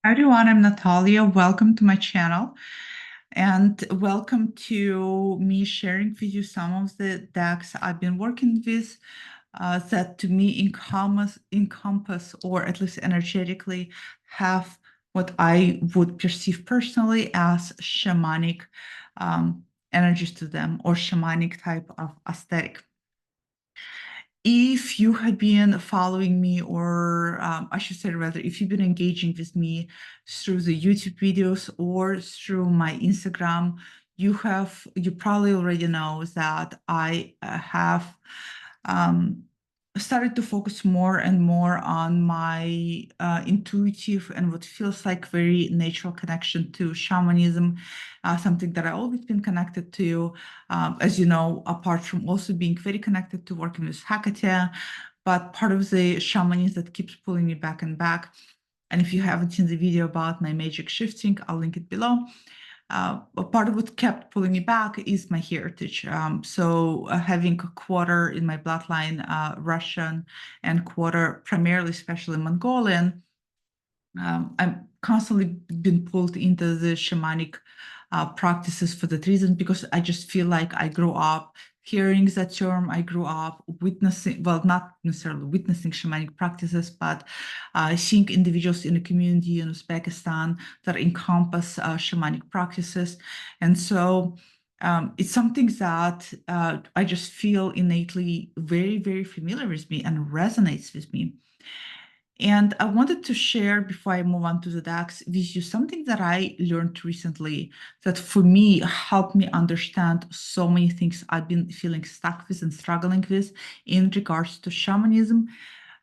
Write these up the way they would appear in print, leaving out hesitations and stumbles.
Hi everyone, I'm Natalia. Welcome to my channel and welcome to me sharing with you some of the decks I've been working with that to me encompass or at least energetically have what I would perceive personally as shamanic energies to them or shamanic type of aesthetic. If you have been following me, or I should say rather, if you've been engaging with me through the YouTube videos or through my Instagram, you probably already know that I have um, started to focus more and more on my intuitive and what feels like very natural connection to shamanism, something that I've always been connected to, as you know, apart from also being very connected to working with Hecate, but part of the shamanism that keeps pulling me back and back. And if you haven't seen the video about my magic shifting, I'll link it below. A part of what kept pulling me back is my heritage. Having a quarter in my bloodline, Russian, and quarter primarily, especially Mongolian, I'm constantly been pulled into the shamanic practices for that reason, because I just feel like I grew up hearing that term. I grew up witnessing, well, not necessarily witnessing shamanic practices, but seeing individuals in the community in Uzbekistan that encompass shamanic practices. And so it's something that I just feel innately very, very familiar with me and resonates with me. And I wanted to share, before I move on to the DAX, with you something that I learned recently that for me helped me understand so many things I've been feeling stuck with and struggling with in regards to shamanism.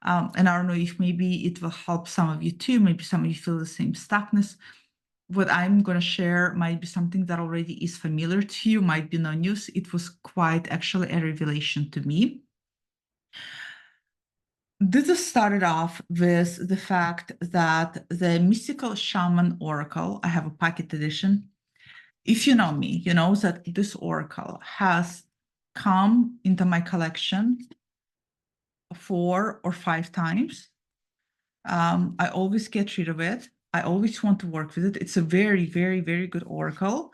And I don't know if maybe it will help some of you too. Maybe some of you feel the same stuckness. What I'm going to share might be something that already is familiar to you, might be no news. It was quite actually a revelation to me. This started off with the fact that the Mystical Shaman Oracle, I have a pocket edition. If you know me, you know that this oracle has come into my collection 4 or 5 times. I always get rid of it. I always want to work with it. It's a very, very, very good oracle,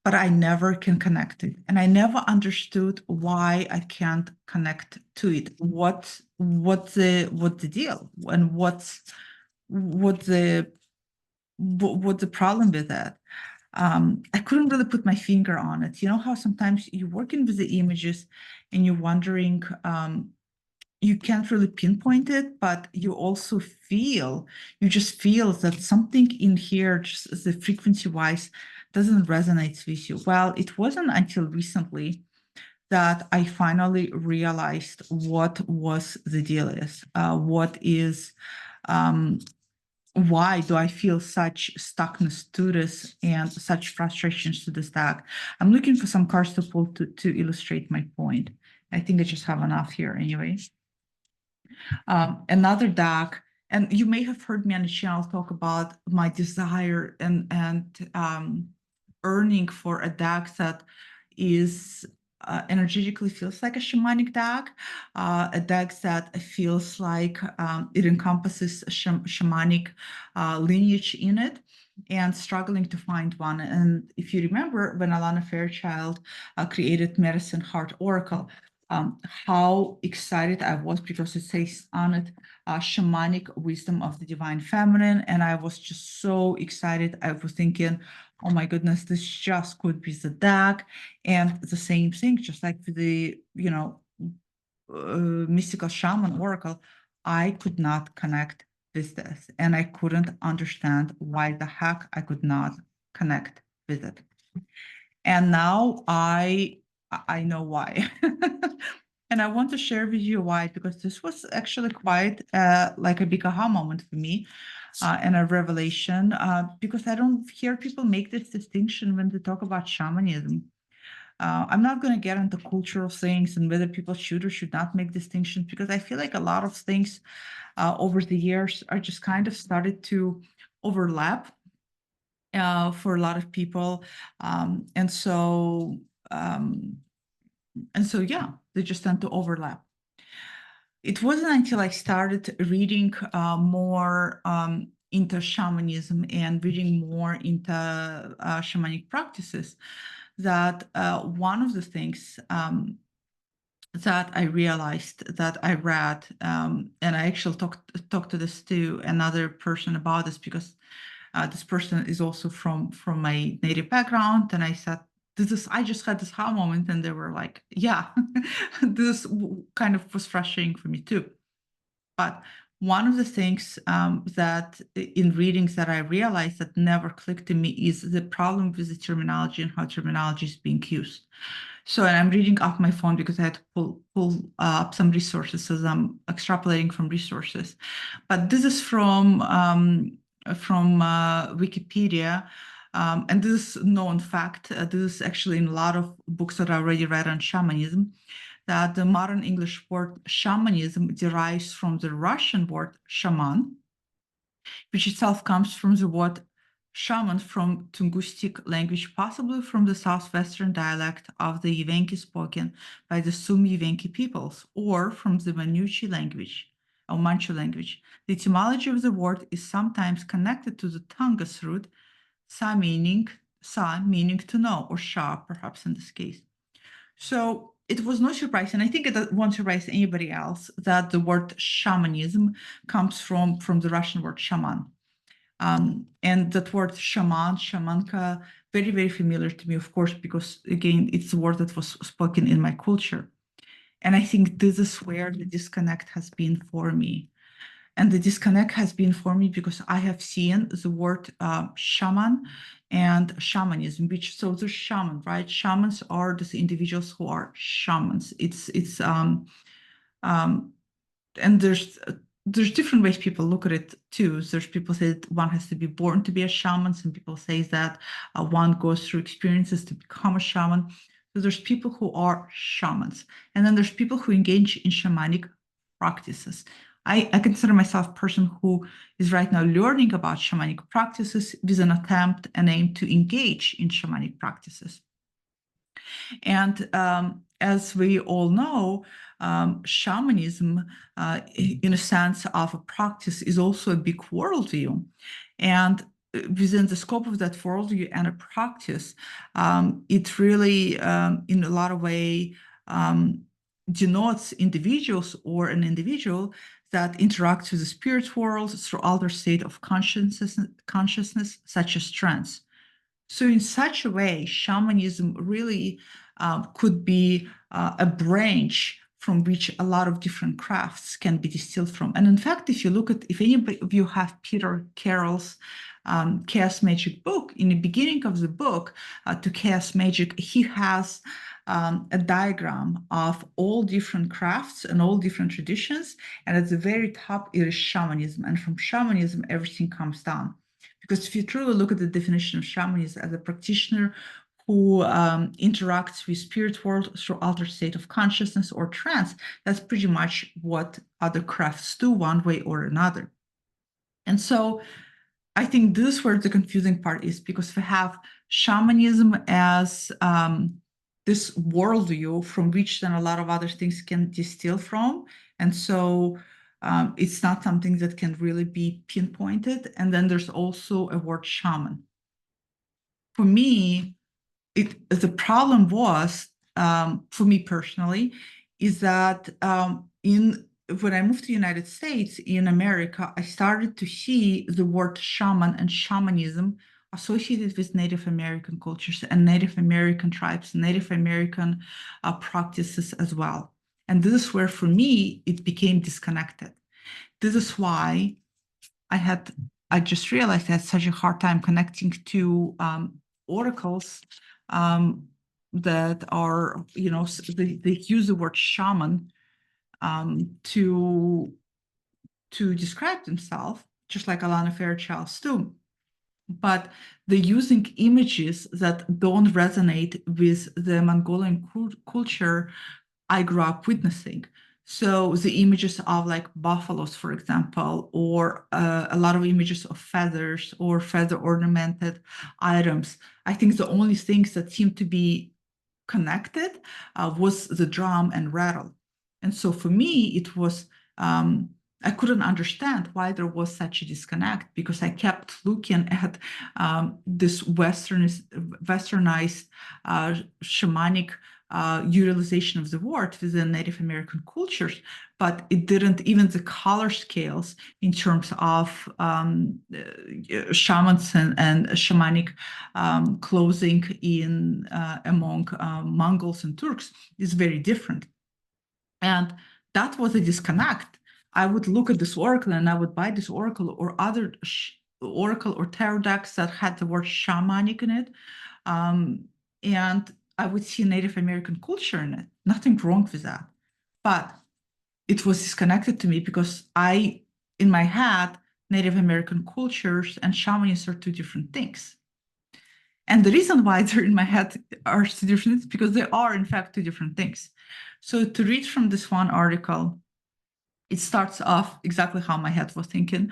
but I never can connect it. And I never understood why I can't connect to it. What's the deal? And what's the problem with that? I couldn't really put my finger on it. You know how sometimes you're working with the images and you're wondering, you can't really pinpoint it, but you just feel that something in here, just the frequency wise, doesn't resonate with you. Well, it wasn't until recently that I finally realized what was the deal is. Why do I feel such stuckness to this and such frustrations to this deck? I'm looking for some cards to pull to illustrate my point. I think I just have enough here anyway. Another deck, and you may have heard me on the channel talk about my desire and earning for a deck that is energetically feels like a shamanic deck, a deck that feels like it encompasses a shamanic lineage in it, and struggling to find one. And if you remember, when Alana Fairchild created Medicine Heart Oracle, how excited I was because it says on it, shamanic wisdom of the divine feminine. And I was just so excited. I was thinking, oh my goodness, this just could be the deck. And the same thing, just like with the, mystical shaman oracle, I could not connect with this. And I couldn't understand why the heck I could not connect with it. And now I know why. And I want to share with you why, because this was actually quite like a big aha moment for me and a revelation, because I don't hear people make this distinction when they talk about shamanism. I'm not going to get into cultural things and whether people should or should not make distinctions, because I feel like a lot of things over the years are just kind of started to overlap for a lot of people. Um, and so, yeah, they just tend to overlap. It wasn't until I started reading more into shamanism and reading more into shamanic practices, that one of the things that I realized that I read, and I actually talked to this to another person about this, because this person is also from my native background, and I said, I just had this aha moment, and they were like, yeah, this kind of was frustrating for me too. But one of the things that in readings that I realized that never clicked to me is the problem with the terminology and how terminology is being used. So, and I'm reading off my phone because I had to pull up some resources, so I'm extrapolating from resources. But this is from Wikipedia, and this is known fact. This is actually in a lot of books that I already read on shamanism, that the modern English word shamanism derives from the Russian word shaman, which itself comes from the word shaman from Tungusic language, possibly from the southwestern dialect of the Evenki spoken by the Sumi Evenki peoples, or from the Manuchi language, or Manchu language. The etymology of the word is sometimes connected to the Tungus root, sa meaning to know, or sha, perhaps in this case. So it was no surprise, and I think it won't surprise anybody else, that the word shamanism comes from the Russian word shaman. And that word shaman, shamanka, very, very familiar to me, of course, because again, it's a word that was spoken in my culture. And I think this is where the disconnect has been for me. And the disconnect has been for me because I have seen the word shaman and shamanism, which, so the shaman, right? Shamans are these individuals who are shamans. And there's different ways people look at it too. There's people say that one has to be born to be a shaman. Some people say that one goes through experiences to become a shaman. So there's people who are shamans, and then there's people who engage in shamanic practices. I consider myself a person who is right now learning about shamanic practices with an attempt and aim to engage in shamanic practices. And as we all know, shamanism, in a sense of a practice, is also a big worldview. And within the scope of that worldview and a practice, it really, in a lot of ways, denotes individuals or an individual that interacts with the spirit world through other state of consciousness, such as trance. So in such a way, shamanism really could be a branch from which a lot of different crafts can be distilled from. And in fact, if any of you have Peter Carroll's Chaos Magic book, in the beginning of the book, to Chaos Magic, he has a diagram of all different crafts and all different traditions. And at the very top, it is shamanism. And from shamanism, everything comes down. Because if you truly look at the definition of shamanism as a practitioner who interacts with spirit world through altered state of consciousness or trance, that's pretty much what other crafts do one way or another. And so I think this is where the confusing part is, because we have shamanism as this worldview from which then a lot of other things can distill from. And so it's not something that can really be pinpointed. And then there's also a word shaman. For me, the problem was, for me personally, is that when I moved to the United States, in America, I started to see the word shaman and shamanism associated with Native American cultures and Native American tribes, Native American practices as well. And this is where, for me, it became disconnected. This is why I just realized I had such a hard time connecting to oracles that are, they use the word shaman to describe themselves, just like Alana Fairchild's too. But they're using images that don't resonate with the Mongolian culture I grew up witnessing. So the images of like buffaloes, for example, or a lot of images of feathers or feather ornamented items. I think the only things that seemed to be connected was the drum and rattle. And so for me, it was I couldn't understand why there was such a disconnect, because I kept looking at this westernized shamanic utilization of the word within Native American cultures, but it didn't, even the color scales in terms of shamans and shamanic clothing in among Mongols and Turks is very different. And that was a disconnect. I would look at this oracle and I would buy this oracle or other oracle or tarot decks that had the word shamanic in it. And I would see Native American culture in it. Nothing wrong with that. But it was disconnected to me because in my head, Native American cultures and shamanism are two different things. And the reason why they're in my head are two different things because they are, in fact, two different things. So to read from this one article, it starts off exactly how my head was thinking.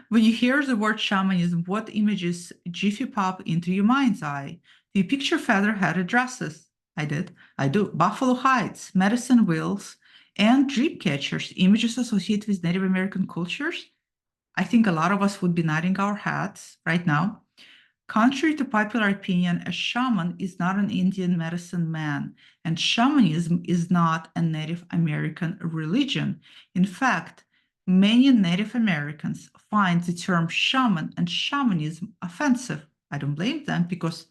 When you hear the word shamanism, what images jiffy pop into your mind's eye? Do you picture feather-headed dresses? I did. I do. Buffalo hides, medicine wheels, and dream catchers, images associated with Native American cultures. I think a lot of us would be nodding our heads right now. Contrary to popular opinion, a shaman is not an Indian medicine man, and shamanism is not a Native American religion. In fact, many Native Americans find the term shaman and shamanism offensive. I don't blame them because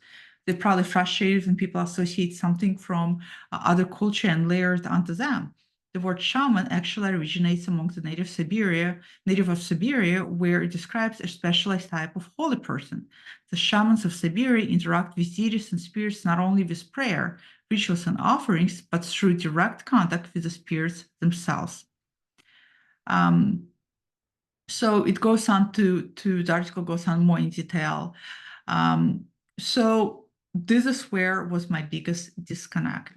they're probably frustrated when people associate something from other culture and layer it onto them. The word shaman actually originates among the native of Siberia, where it describes a specialized type of holy person. The shamans of Siberia interact with deities and spirits not only with prayer, rituals, and offerings, but through direct contact with the spirits themselves. So it goes on the article goes on more in detail. So this is where was my biggest disconnect.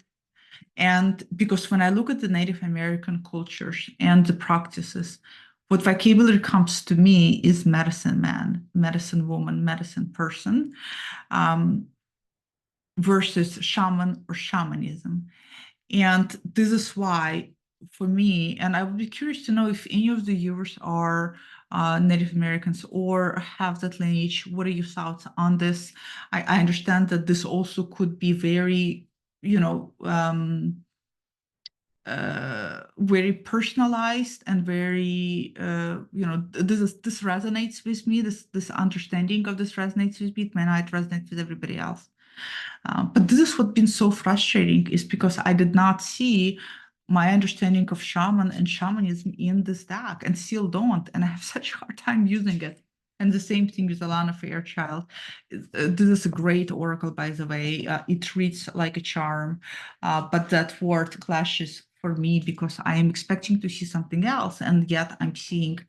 And because when I look at the Native American cultures and the practices, what vocabulary comes to me is medicine man, medicine woman, medicine person, versus shaman or shamanism. And this is why, for me, and I would be curious to know if any of the viewers are Native Americans or have that lineage. What are your thoughts on this? I understand that this also could be very, very personalized and very, this resonates with me. This understanding of this resonates with me. It may not resonate with everybody else. But this is what's been so frustrating, is because I did not see my understanding of shaman and shamanism in this deck, and still don't. And I have such a hard time using it. And the same thing with Alana Fairchild. This is a great oracle, by the way. It reads like a charm, but that word clashes for me because I am expecting to see something else, and yet I'm seeing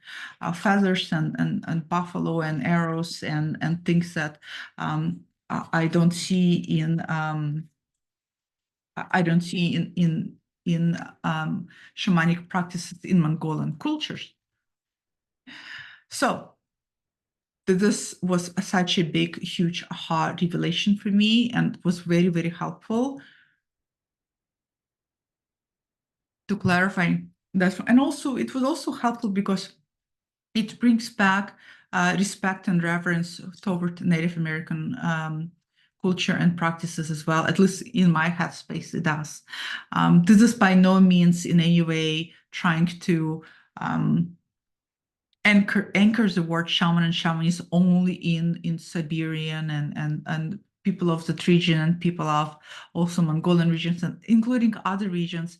feathers and buffalo and arrows and things that I don't see in shamanic practices in Mongolian cultures. So this was such a big, huge aha revelation for me, and was very, very helpful to clarify that. And also, it was also helpful because it brings back respect and reverence toward Native American culture and practices as well. At least in my headspace, it does. This is by no means in any way trying to anchor the word shaman and shamanism only in Siberian and people of that region and people of also Mongolian regions, and including other regions.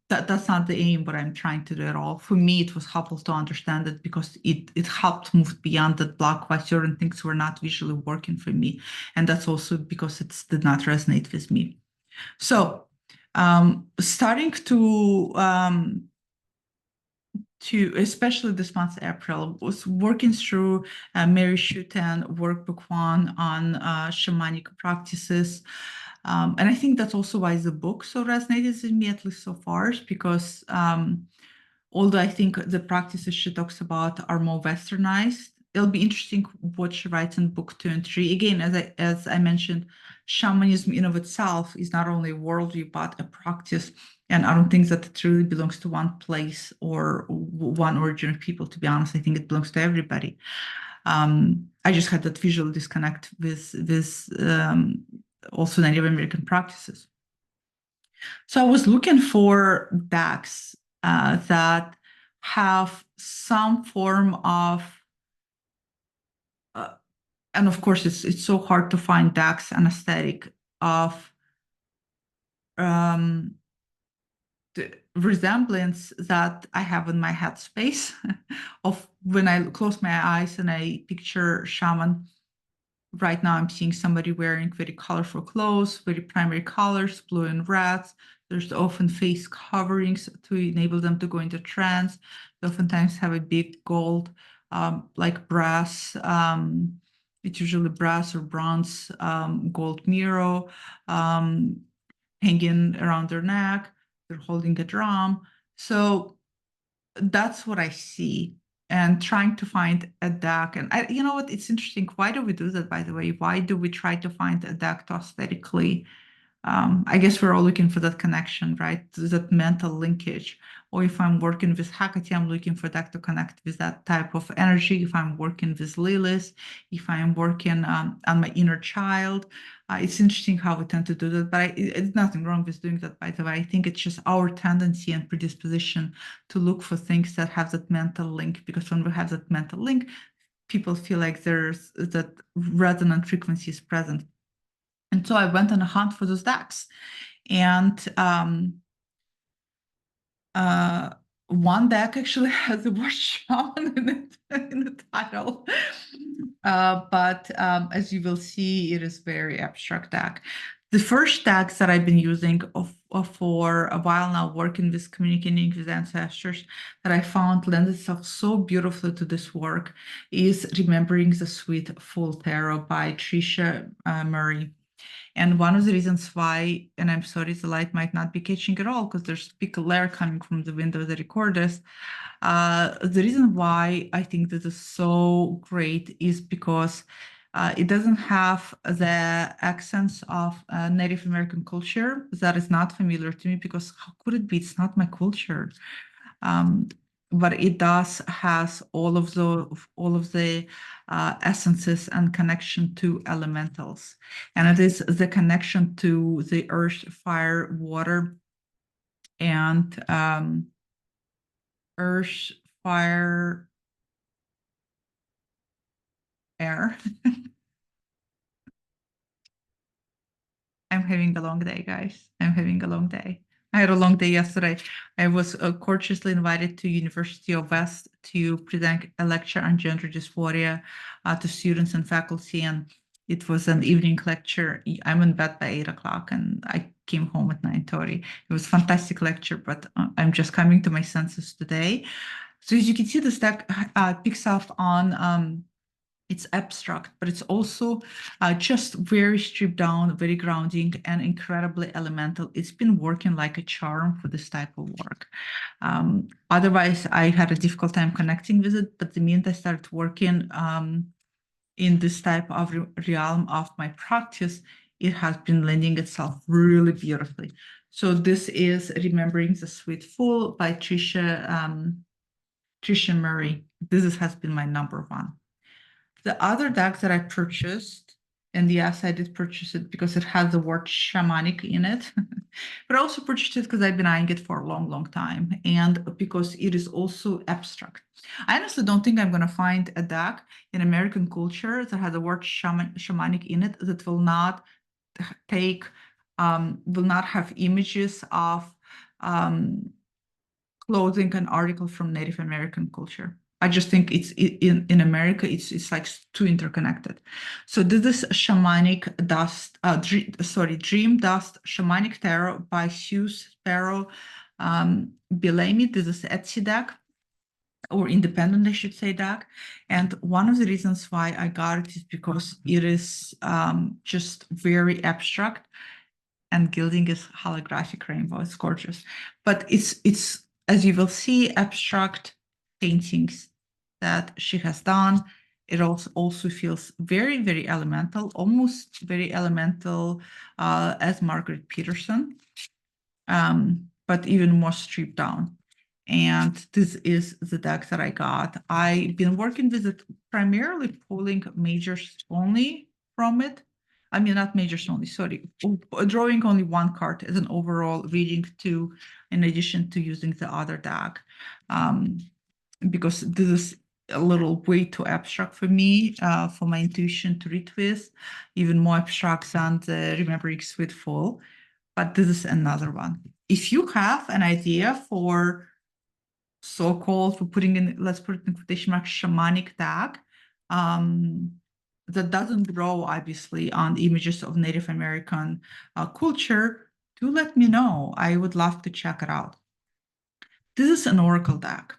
That's not the aim, what I'm trying to do at all. For me, it was helpful to understand it because it helped move beyond that block why certain things were not visually working for me. And that's also because it did not resonate with me. So starting to especially this month, April, was working through Mary Schutten workbook 1 on shamanic practices. And I think that's also why the book so resonated with me, at least so far, because although I think the practices she talks about are more Westernized, it'll be interesting what she writes in book 2 and 3. Again, as I mentioned, shamanism in of itself is not only a worldview, but a practice. And I don't think that it really belongs to one place or one origin of people, to be honest. I think it belongs to everybody. I just had that visual disconnect with also Native American practices. So I was looking for decks that have some form of, and of course it's so hard to find decks and aesthetic of the resemblance that I have in my headspace of when I close my eyes and I picture shaman. Right now, I'm seeing somebody wearing very colorful clothes, very primary colors, blue and red. There's often face coverings to enable them to go into trance. They oftentimes have a big gold, like brass. It's usually brass or bronze gold mirror hanging around their neck. They're holding a drum. So that's what I see, and trying to find a deck. And you know what? It's interesting. Why do we do that, by the way? Why do we try to find a deck to aesthetically I guess we're all looking for that connection, right? That mental linkage. Or if I'm working with Hecate, I'm looking for that to connect with that type of energy. If I'm working with Lilith, if I'm working on my inner child, it's interesting how we tend to do that. But it's nothing wrong with doing that, by the way. I think it's just our tendency and predisposition to look for things that have that mental link, because when we have that mental link, people feel like there's that resonant frequency is present. And so I went on a hunt for those decks. And one deck actually has the word shaman in the title. But as you will see, it is very abstract deck. The first decks that I've been using for a while now, working with communicating with ancestors, that I found lends itself so beautifully to this work, is Remembering the Sweet Full Tarot by Tricia Murray. And one of the reasons why, and I'm sorry, the light might not be catching at all because there's big glare coming from the window that record this. The reason why I think this is so great is because it doesn't have the accents of Native American culture. That is not familiar to me, because how could it be? It's not my culture. But it does has all of the essences and connection to elementals, and it is the connection to the earth, fire, water, and earth, fire, air. I'm having a long day, guys. I'm having a long day. I had a long day yesterday. I was courteously invited to University of West to present a lecture on gender dysphoria to students and faculty, and it was an evening lecture. I'm in bed by 8 o'clock, and I came home at 9:30. It was a fantastic lecture, but I'm just coming to my senses today. So as you can see, this deck picks up on it's abstract, but it's also just very stripped down, very grounding, and incredibly elemental. It's been working like a charm for this type of work. Otherwise, I had a difficult time connecting with it, but the minute I started working in this type of realm of my practice, it has been lending itself really beautifully. So this is Remembering the Sweet Fool by Tricia Murray. This has been my number one. The other deck that I purchased, and yes, I did purchase it because it has the word shamanic in it, but I also purchased it because I've been eyeing it for a long, long time, and because it is also abstract. I honestly don't think I'm going to find a deck in American culture that has the word shamanic in it that will not have images of clothing and article from Native American culture. I just think it's in America, it's like too interconnected. So this is Shamanic Dust, Dream Dust Shamanic Tarot by Sue Sparrow Bellamy. This is Etsy deck, or independent, I should say, deck. And one of the reasons why I got it is because it is just very abstract, and gilding is holographic rainbow. It's gorgeous, but it's as you will see, abstract paintings that she has done, It also feels very, very elemental, almost very elemental as Margaret Peterson, but even more stripped down. And this is the deck that I got. I've been working with it, primarily pulling majors only from it. I mean, not majors only, sorry, drawing only one card as an overall reading too, in addition to using the other deck. Because this is a little way too abstract for me, for my intuition to read with, even more abstract than the Remembering Sweet Fall. But this is another one. If you have an idea for so-called, for putting in, let's put it in quotation marks, shamanic deck, that doesn't grow obviously on images of Native American culture, do let me know. I would love to check it out. This is an oracle deck.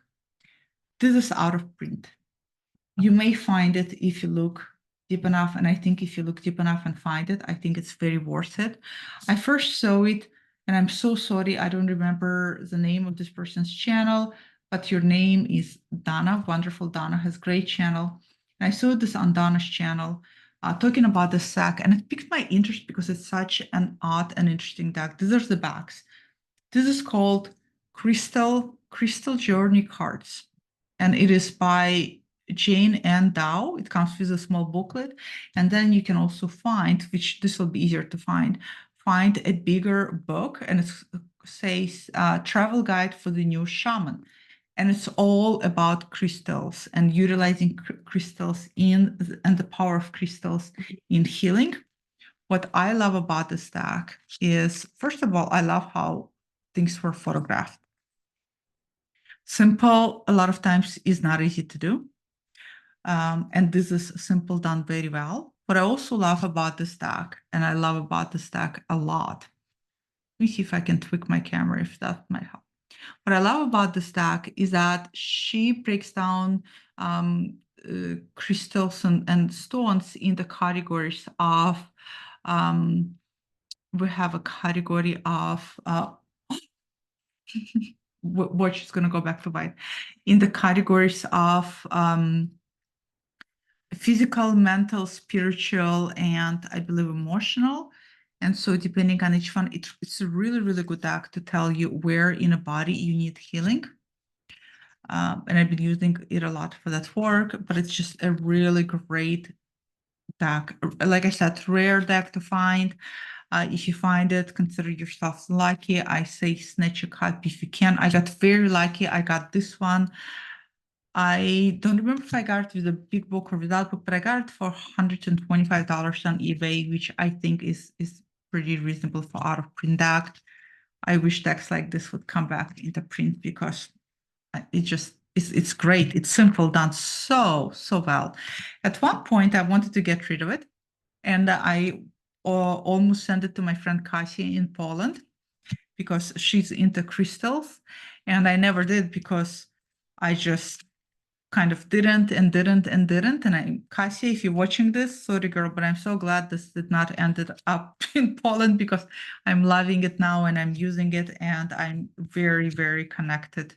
This is out of print. You may find it if you look deep enough, and I think if you look deep enough and find it, I think it's very worth it. I first saw it, and I'm so sorry, I don't remember the name of this person's channel, but your name is Donna, wonderful Donna, has great channel. And I saw this on Donna's channel, talking about the sack, and it piqued my interest because it's such an odd and interesting deck. These are the backs. This is called Crystal Journey Cards, and it is by Jane Ann Dow. It comes with a small booklet, and then you can also find, which this will be easier to find a bigger book, and it says Travel Guide for the New Shaman. And it's all about crystals and utilizing crystals and the power of crystals in healing. What I love about this deck is, first of all, I love how things were photographed. Simple, a lot of times, is not easy to do. And this is simple done very well. What I also love about this deck, and I love about this deck a lot. Let me see if I can tweak my camera, if that might help. What I love about this deck is that she breaks down crystals and stones in the categories of, we have a category of, watch is going to go back to white, in the categories of physical, mental, spiritual, and I believe emotional. And so depending on each one, it's a really, really good deck to tell you where in a body you need healing. And I've been using it a lot for that work, but it's just a really great deck. Like I said, rare deck to find. If you find it, consider yourself lucky. I say snatch a copy if you can. I got very lucky. I got this one. I don't remember if I got it with a big book or without book, but I got it for $125 on eBay, which I think is pretty reasonable for out of print deck. I wish decks like this would come back into print because it's great. It's simple, done so well. At one point, I wanted to get rid of it, and I almost sent it to my friend Kasia in Poland because she's into crystals, and I never did because I just kind of didn't. And Kasia, if you're watching this, sorry girl, but I'm so glad this did not ended up in Poland because I'm loving it now and I'm using it and I'm very, very connected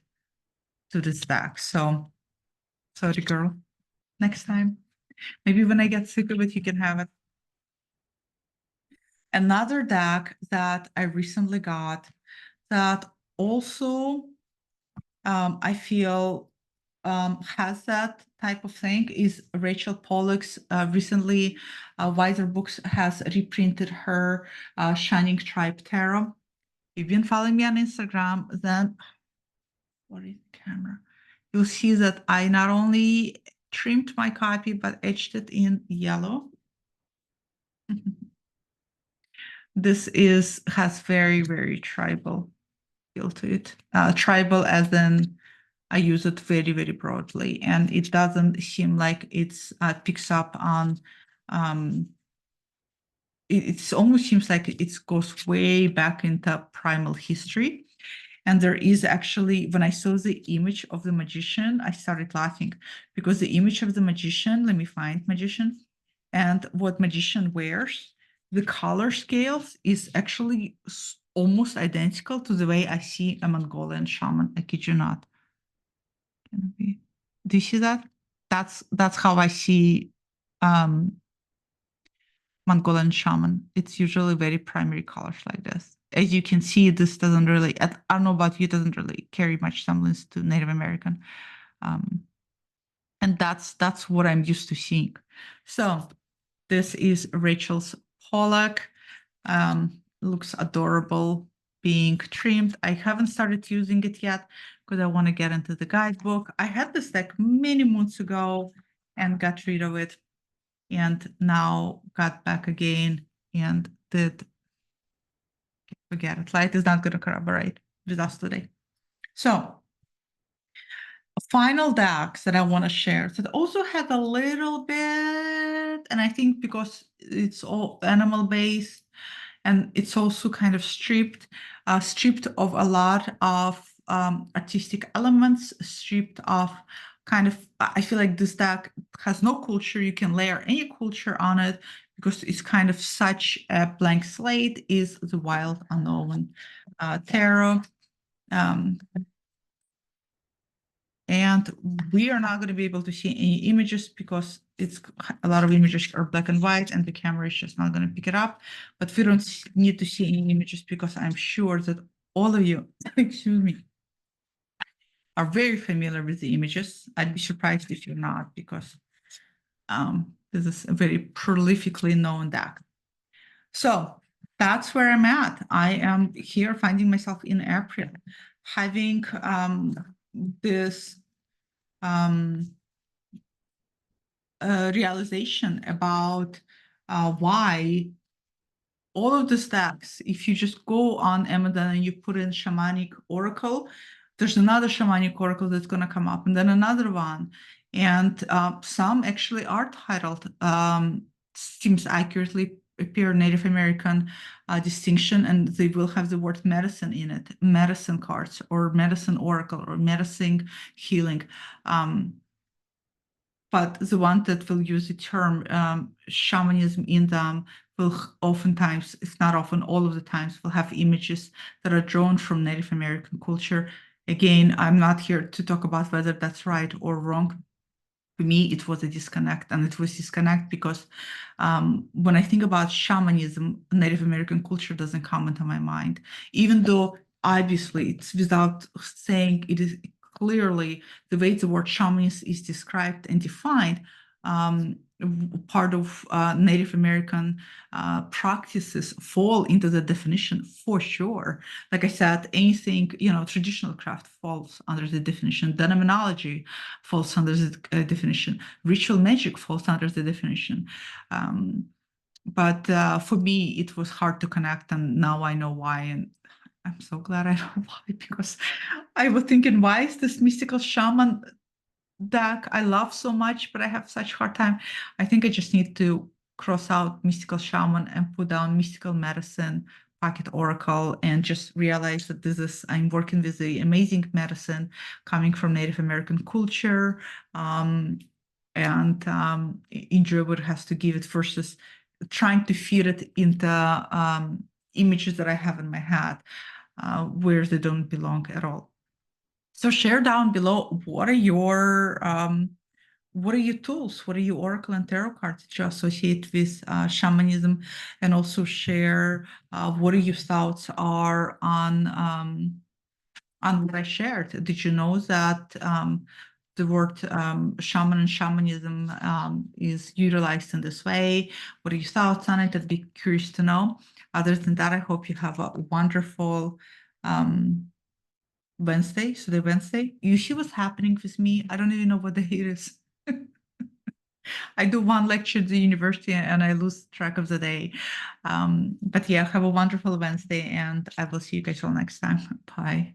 to this deck. So sorry girl, next time. Maybe when I get sick of it, you can have it. Another deck that I recently got that also I feel has that type of thing is Rachel Pollack's. Recently, Wiser Books has reprinted her Shining Tribe Tarot. If you've been following me on Instagram, then what is the camera? You'll see that I not only trimmed my copy, but etched it in yellow. This has very, very tribal feel to it. Tribal as in I use it very, very broadly, and it doesn't seem like it's picks up on. It almost seems like it goes way back into primal history. And there is actually, when I saw the image of the magician, I started laughing because the image of the magician, let me find magician, and what magician wears, the color scales is actually almost identical to the way I see a Mongolian shaman. I kid you not. Do you see that? that's how I see Mongolian shaman. It's usually very primary colors like this. As you can see, this doesn't really, I don't know about you, doesn't really carry much semblance to Native American. And that's what I'm used to seeing. So this is Rachel's Pollock. Looks adorable being trimmed. I haven't started using it yet because I want to get into the guidebook. I had this deck many months ago and got rid of it, and now got back again and did forget it. Light is not going to corroborate with us today. So final decks that I want to share. So it also has a little bit, and I think because it's all animal based and it's also kind of stripped of a lot of artistic elements, stripped of kind of, I feel like this deck has no culture. You can layer any culture on it because it's kind of such a blank slate, is the Wild Unknown Tarot. And we are not going to be able to see any images because it's a lot of images are black and white and the camera is just not going to pick it up. But we don't need to see any images because I'm sure that all of you, excuse me, are very familiar with the images. I'd be surprised if you're not, because this is a very prolifically known deck. So that's where I'm at. I am here finding myself in April, having this realization about why all of the stacks, if you just go on Amazon and you put in Shamanic Oracle, there's another Shamanic Oracle that's going to come up, and then another one. And some actually are titled, seems accurately appear Native American distinction, and they will have the word medicine in it, medicine cards, or medicine oracle, or medicine healing. But the one that will use the term shamanism in them will oftentimes, if not often, all of the times, will have images that are drawn from Native American culture. Again, I'm not here to talk about whether that's right or wrong. For me, it was a disconnect, and it was disconnect because when I think about shamanism, Native American culture doesn't come into my mind, even though obviously it's without saying it is clearly the way the word shamanism is described and defined. Part of Native American practices fall into the definition for sure. Like I said, anything, traditional craft falls under the definition. Demonology falls under the definition. Ritual magic falls under the definition. But for me, it was hard to connect, and now I know why. And I'm so glad I know why, because I was thinking, why is this mystical shaman deck I love so much, but I have such hard time? I think I just need to cross out mystical shaman and put down mystical medicine, pocket oracle, and just realize that I'm working with the amazing medicine coming from Native American culture. And enjoy what it has to give it versus trying to fit it into images that I have in my head where they don't belong at all. So share down below, what are your tools? What are your oracle and tarot cards that you associate with shamanism? And also share what are your thoughts are on what I shared. Did you know that the word shaman and shamanism is utilized in this way? What are your thoughts on it? I'd be curious to know. Other than that, I hope you have a wonderful Wednesday. So the Wednesday, you see what's happening with me? I don't even know what the day is. I do one lecture at the university and I lose track of the day. But yeah, have a wonderful Wednesday, and I will see you guys all next time. Bye.